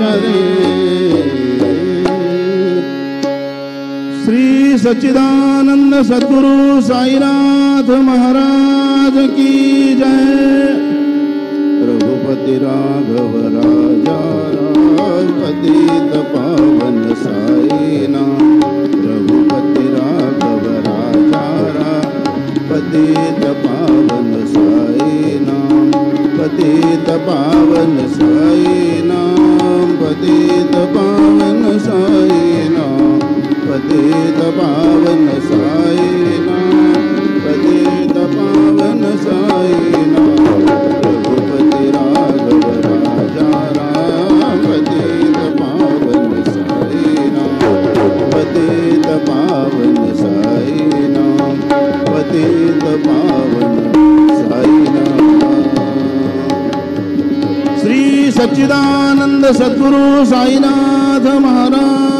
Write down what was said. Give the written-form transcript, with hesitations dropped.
चरे। श्री सच्चिदानंद सद्गुरु साईनाथ महाराज की जय। रघुपति राघव राजा राम पतित पावन साईनाथ। रघुपति राघव राजा राम पतित पावन साईनाथ। पतित पावन साईनाथ। पतित पावन साईनाथ। पतित पावन साईनाथ। पतित पावन साईनाथ। रघुपति राघव राजा राम पतित पावन साईनाथ। पतित पावन साईनाथ। पतित पावन साईनाथ। श्री सच्चिदानंद सद्गुरु साईनाथ महाराज